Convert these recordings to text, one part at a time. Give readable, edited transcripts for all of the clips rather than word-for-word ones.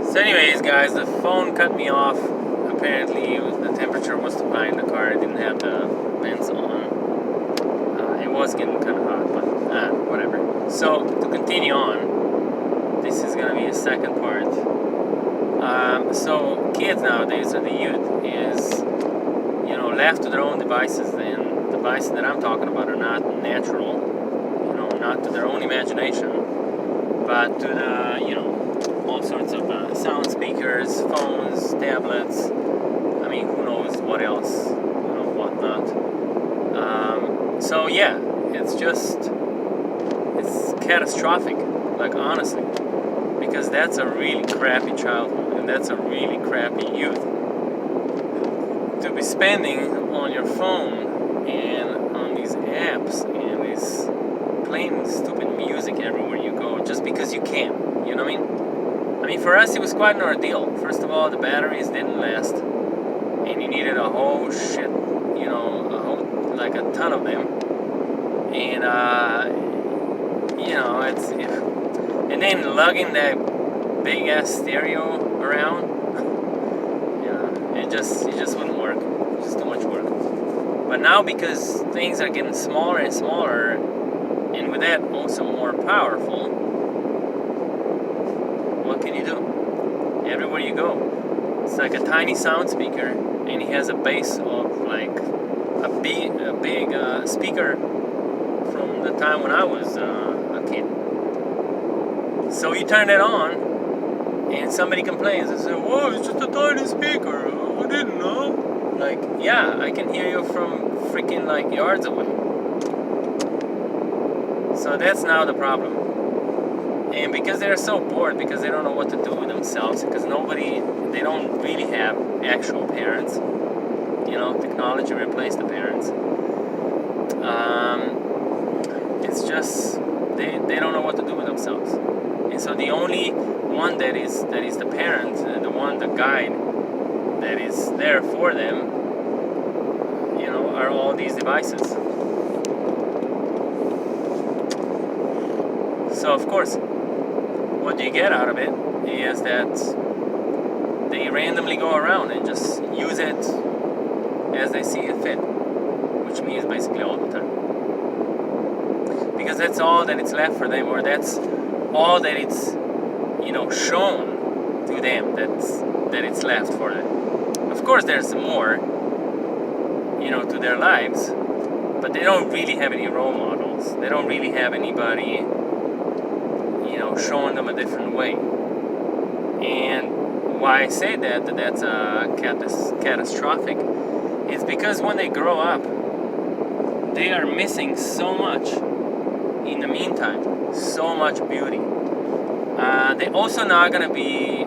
So anyways, guys, the phone cut me off. Apparently, the temperature was too high in the car. I didn't have the vents on. It was getting kind of hot, but whatever. So, to continue on, this is going to be a second part. So, kids nowadays, or the youth, is, left to their own devices. And the devices that I'm talking about are not natural, not to their own imagination, but to all sorts of sound speakers, phones, tablets. I mean, who knows what else, whatnot. So yeah, it's catastrophic, like honestly, because that's a really crappy childhood and that's a really crappy youth. To be spending on your phone and on these apps and this playing stupid music everywhere you go just because you can, you know what I mean? I mean, for us, it was quite an ordeal. First of all, the batteries didn't last, and you needed a whole shit, like a ton of them. And, and then lugging that big ass stereo around, it just wouldn't work. Just too much work. But now, because things are getting smaller and smaller, and with that also more powerful, what can you do? Everywhere you go, it's like a tiny sound speaker, and it has a base of like a big speaker from the time when I was a kid. So you turn it on, and somebody complains and says, "Whoa, it's just a tiny speaker. I didn't know." Like, yeah, I can hear you from freaking like yards away. So that's now the problem. And because they're so bored, because they don't know what to do with themselves, because they don't really have actual parents. Technology replaced the parents. It's just they don't know what to do with themselves. And so the only one that is the parent, the guide that is there for them, are all these devices. So of course, what you get out of it is that they randomly go around and just use it as they see it fit, which means basically all the time. Because that's all that it's left for them, or that's all that it's, shown to them that it's left for them. Of course, there's more, to their lives, but they don't really have any role models. They don't really have anybody showing them a different way. And why I say that's catastrophic is because when they grow up, they are missing so much in the meantime, so much beauty. They're also not going to be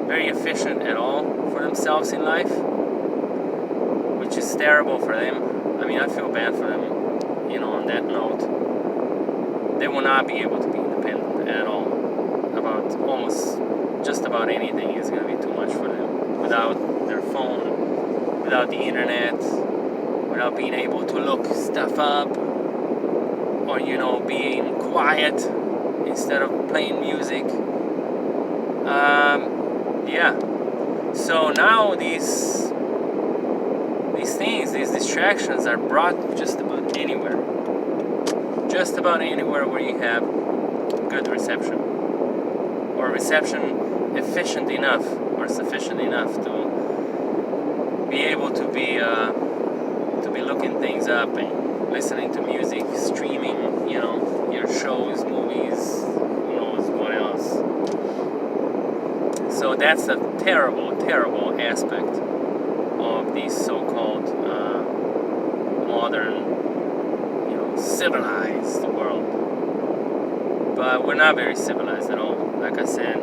very efficient at all for themselves in life, which is terrible for them. I mean, I feel bad for them, on that note. They will not be able to be independent at all. Just about anything is going to be too much for them. Without their phone, without the internet, without being able to look stuff up, or being quiet instead of playing music. Yeah. So now these distractions are brought just about anywhere. Just about anywhere where you have good reception, or reception efficient enough or sufficient enough to be able to be looking things up and listening to music, streaming, your shows, movies, who knows what else. So that's a terrible, terrible aspect of these so-called modern, civilized world. But we're not very civilized at all. Like I said,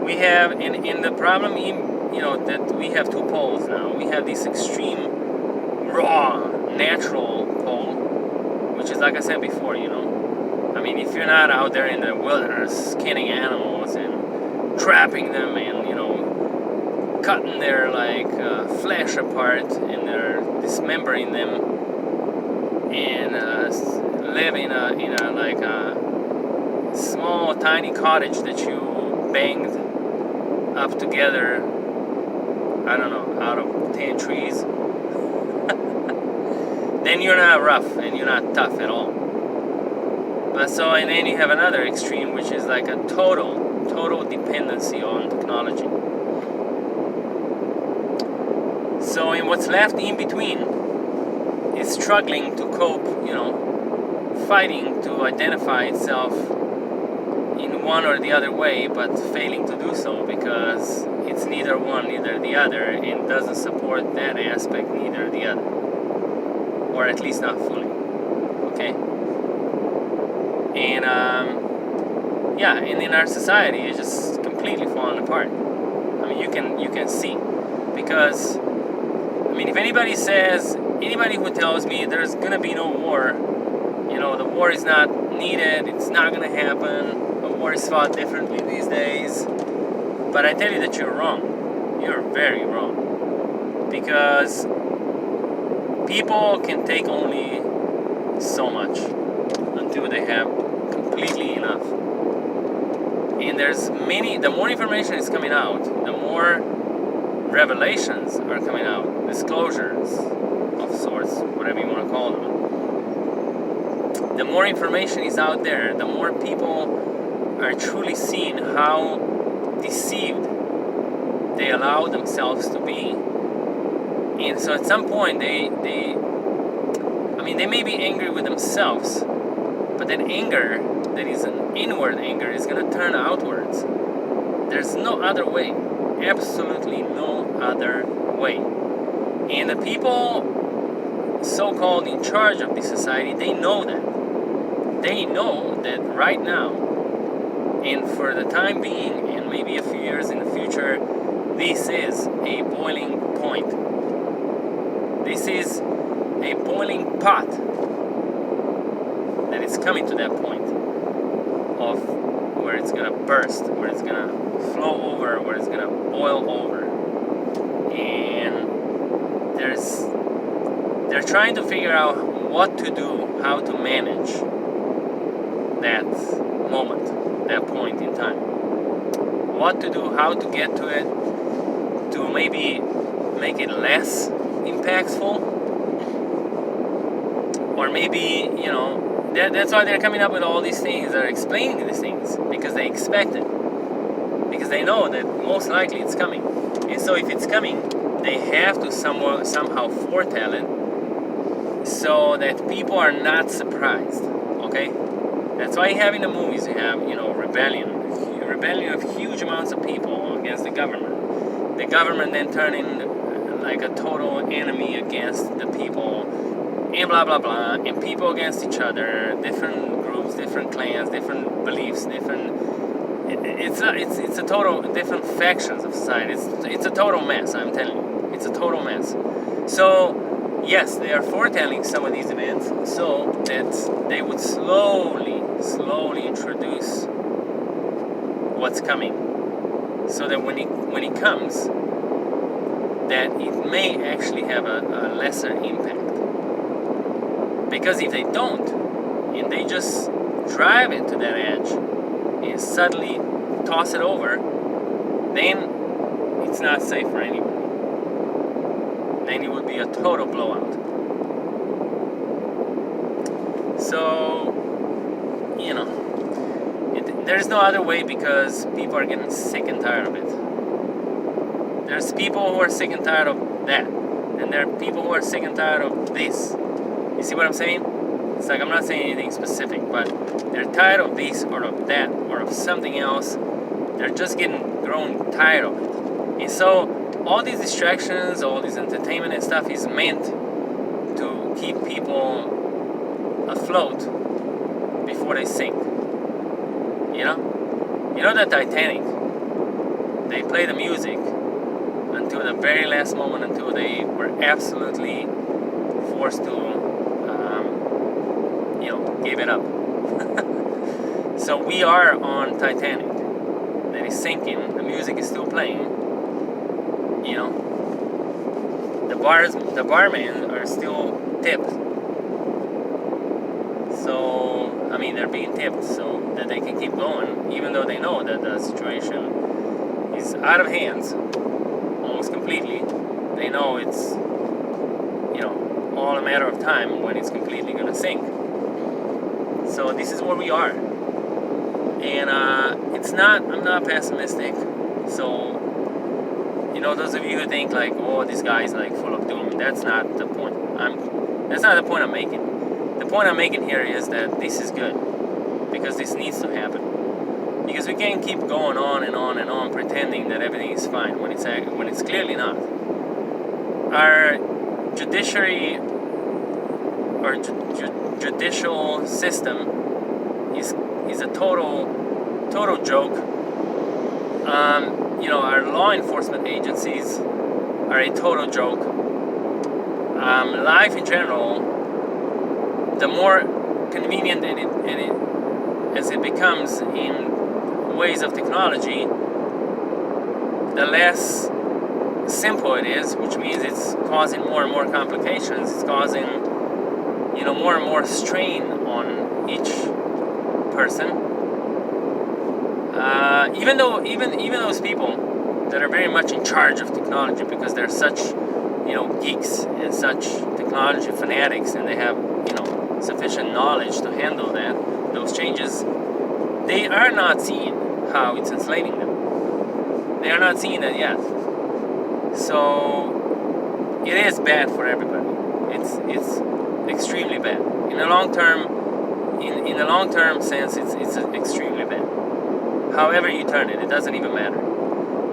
we have in the problem, that we have two poles now. We have this extreme, raw, natural pole, which is, like I said before, I mean, if you're not out there in the wilderness skinning animals and trapping them and, cutting their flesh apart and they're dismembering them and live in a small tiny cottage that you banged up together, I don't know, out of 10 trees, then you're not rough and you're not tough at all. But so, and then you have another extreme, which is like a total dependency on technology. So, in what's left in between is struggling to cope, fighting to identify itself in one or the other way, but failing to do so because it's neither one, neither the other, and doesn't support that aspect, neither the other, or at least not fully. Okay? And and in our society, it's just completely falling apart. I mean, you can see, because if anybody who tells me there's gonna be no war, the war is not needed, it's not gonna happen, the war is fought differently these days. But I tell you that you're wrong. You're very wrong. Because people can take only so much until they have completely enough. And the more information is coming out, the more revelations are coming out, disclosures of sorts, whatever you want to call them. The more information is out there, the more people are truly seeing how deceived they allow themselves to be. And so at some point they may be angry with themselves, but that anger, that is an inward anger, is going to turn outwards. There's no other way. Absolutely no other way. And the people so-called in charge of this society, they know that. They know that right now, and for the time being, and maybe a few years in the future, this is a boiling point. This is a boiling pot that is coming to that point of where it's gonna burst, where it's gonna flow over, where it's gonna boil over. And they're trying to figure out what to do, how to manage that moment, that point in time. What to do, how to get to it, to maybe make it less impactful, or maybe, that's why they're coming up with all these things, they're explaining these things, because they expect it, because they know that most likely it's coming. And so if it's coming, they have to somehow foretell it, so that people are not surprised, okay? That's why you have in the movies, you have, rebellion of huge amounts of people against the government. The government then turning like a total enemy against the people, and blah blah blah, and people against each other, different groups, different clans, different beliefs, it's a total different factions of society. It's a total mess, I'm telling you. It's a total mess. So yes, they are foretelling some of these events so that they would slowly introduce what's coming, so that when it comes, that it may actually have a lesser impact. Because if they don't, and they just drive it to that edge and suddenly toss it over, then it's not safe for anybody. Then it would be a total blowout. So, there's no other way, because people are getting sick and tired of it. There's people who are sick and tired of that, and there are people who are sick and tired of this. You see what I'm saying? It's like, I'm not saying anything specific, but they're tired of this or of that or of something else. They're just growing tired of it. And so all these distractions, all this entertainment and stuff is meant to keep people afloat before they sink. The Titanic, they play the music until the very last moment, until they were absolutely forced to give it up. So we are on Titanic that is sinking. The music is still playing. The barmen are still tipped. So I mean, they're being tipped so that they can keep going, even though they know that the situation is out of hands almost completely. They know it's, all a matter of time when it's completely going to sink. So this is where we are. And I'm not pessimistic. So, those of you who think like, oh, this guy's like full of doom, that's not the point. That's not the point I'm making. The point I'm making here is that this is good, because this needs to happen. Because we can't keep going on and on and on pretending that everything is fine when it's clearly not. Our judiciary or judicial system is a total joke. Our law enforcement agencies are a total joke. Life in general, the more convenient as it becomes in ways of technology, the less simple it is, which means it's causing more and more complications. It's causing, more and more strain on each person. Even those people that are very much in charge of technology, because they're such, geeks and such technology fanatics, and they have, sufficient knowledge to handle those changes, they are not seeing how it's enslaving them. They are not seeing that yet. So it is bad for everybody. It's extremely bad. In the long term sense, it's extremely bad. However you turn it, it doesn't even matter.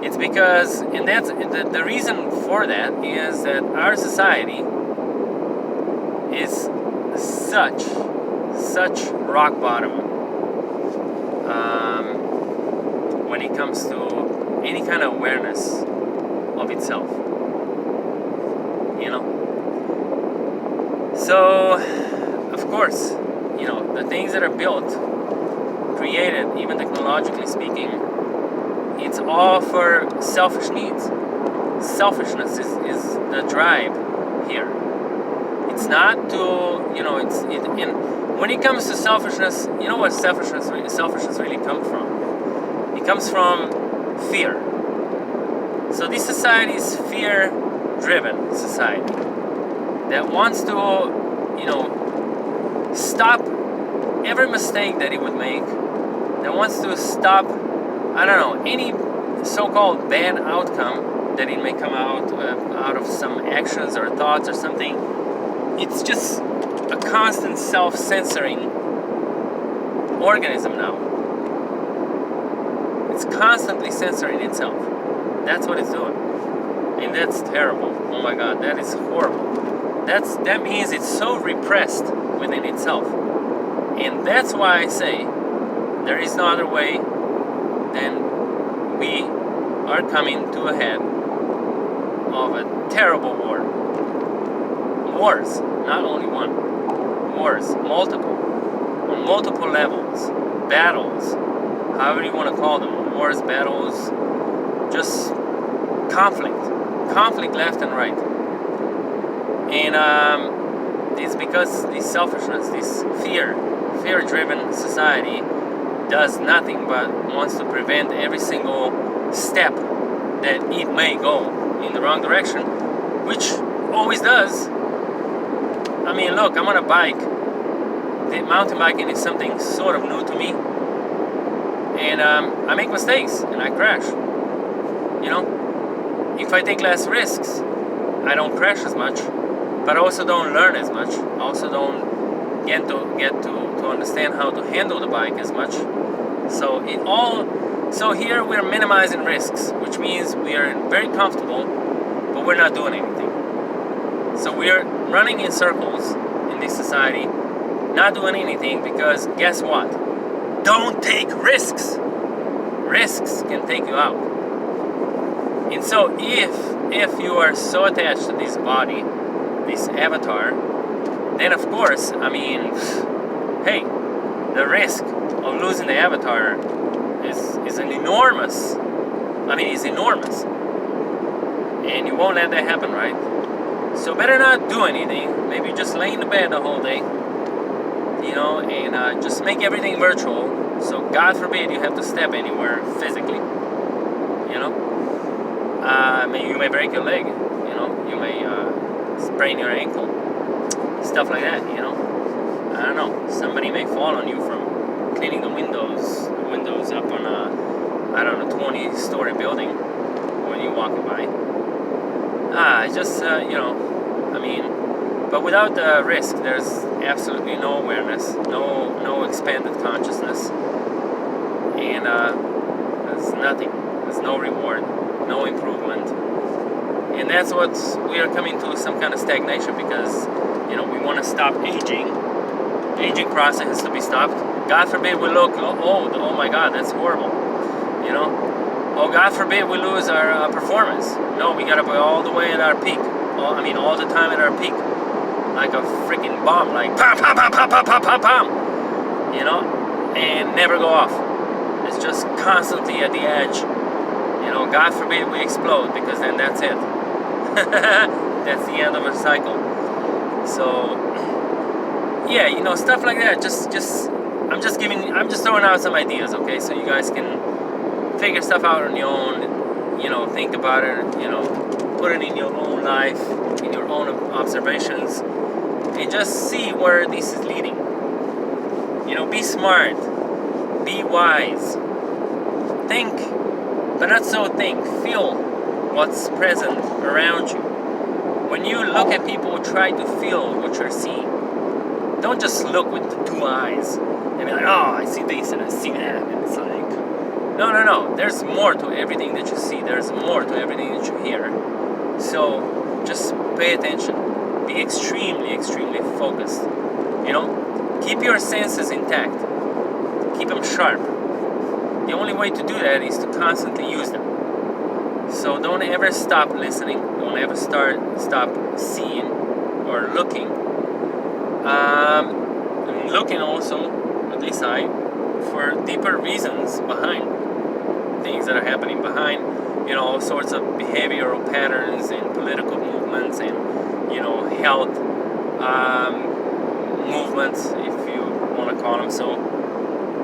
It's because, and that's the reason for that is that our society is such rock bottom when it comes to any kind of awareness of itself. So, of course, the things that are built, created, even technologically speaking, it's all for selfish needs. Selfishness is the drive here. It's not to, and when it comes to selfishness, you know what selfishness really comes from? It comes from fear. So this society is fear-driven society that wants to, stop every mistake that it would make, that wants to stop, any so-called bad outcome that it may come out of some actions or thoughts or something. It's just a constant self-censoring organism now. It's constantly censoring itself. That's what it's doing. And that's terrible. Oh my God, that is horrible. That means it's so repressed within itself. And that's why I say there is no other way than we are coming to a head of a terrible war. Wars, not only one. Wars, multiple. On multiple levels. Battles, however you want to call them. Wars, battles, just conflict. Conflict left and right. And it's because this selfishness, this fear-driven society does nothing but wants to prevent every single step that it may go in the wrong direction, which always does. I mean, look, I'm on a bike. The mountain biking is something sort of new to me. And I make mistakes and I crash. If I take less risks, I don't crash as much, but I also don't learn as much. I also don't get to understand how to handle the bike as much. So here we're minimizing risks, which means we are very comfortable, but we're not doing anything. So we're running in circles in this society, not doing anything, because guess what? Don't take risks. Risks can take you out. And so if you are so attached to this body, this avatar, then of course, hey, the risk of losing the avatar is enormous. It's enormous. And you won't let that happen, right? So better not do anything. Maybe just lay in the bed the whole day. you know, and just make everything virtual. So God forbid you have to step anywhere physically, you know. You may break your leg, you know. You may sprain your ankle, stuff like that, you know. I don't know. Somebody may fall on you from cleaning the windows up on a, I don't know, 20-story building when you're walking by. It's just, you know, I mean, but without the risk, there's absolutely no awareness, no expanded consciousness, and there's nothing. There's no reward, no improvement, and that's what we are coming to, some kind of stagnation, because, you know, we want to stop aging. Aging process has to be stopped. God forbid we look old. Oh my God, that's horrible. You know. Oh, God forbid we lose our performance. No, we gotta be all the way at our peak. All the time at our peak, like a freaking bomb, like pam, pam, pam, pam, pam, pam, pam, pam. You know, and never go off. It's just constantly at the edge. You know, God forbid we explode, because then that's it. That's the end of a cycle. So, yeah, you know, stuff like that. I'm just throwing out some ideas, okay? So you guys can figure stuff out on your own, you know, think about it, you know, put it in your own life, in your own observations, and just see where this is leading. You know, be smart, be wise, think, but not so think, feel what's present around you. When you look at people, try to feel what you're seeing. Don't just look with the two eyes and be like, oh, I see this and I see that, and it's like, no. There's more to everything that you see. There's more to everything that you hear. So just pay attention. Be extremely, extremely focused. You know, keep your senses intact. Keep them sharp. The only way to do that is to constantly use them. So don't ever stop listening. Don't ever stop seeing or looking. Looking also, at least for deeper reasons behind things that are happening, behind, you know, all sorts of behavioral patterns and political movements and, you know, health movements, if you want to call them so.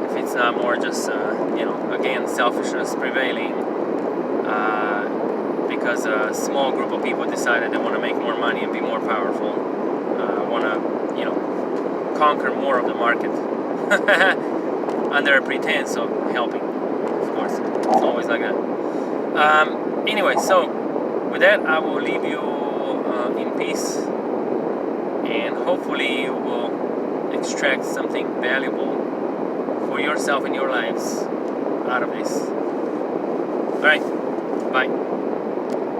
If it's not more just, you know, again, selfishness prevailing, because a small group of people decided they want to make more money and be more powerful, want to, you know, conquer more of the market under a pretense of helping. Of course, it's always like that. Anyway, so with that, I will leave you in peace, and hopefully you will extract something valuable for yourself and your lives out of this. All right, bye.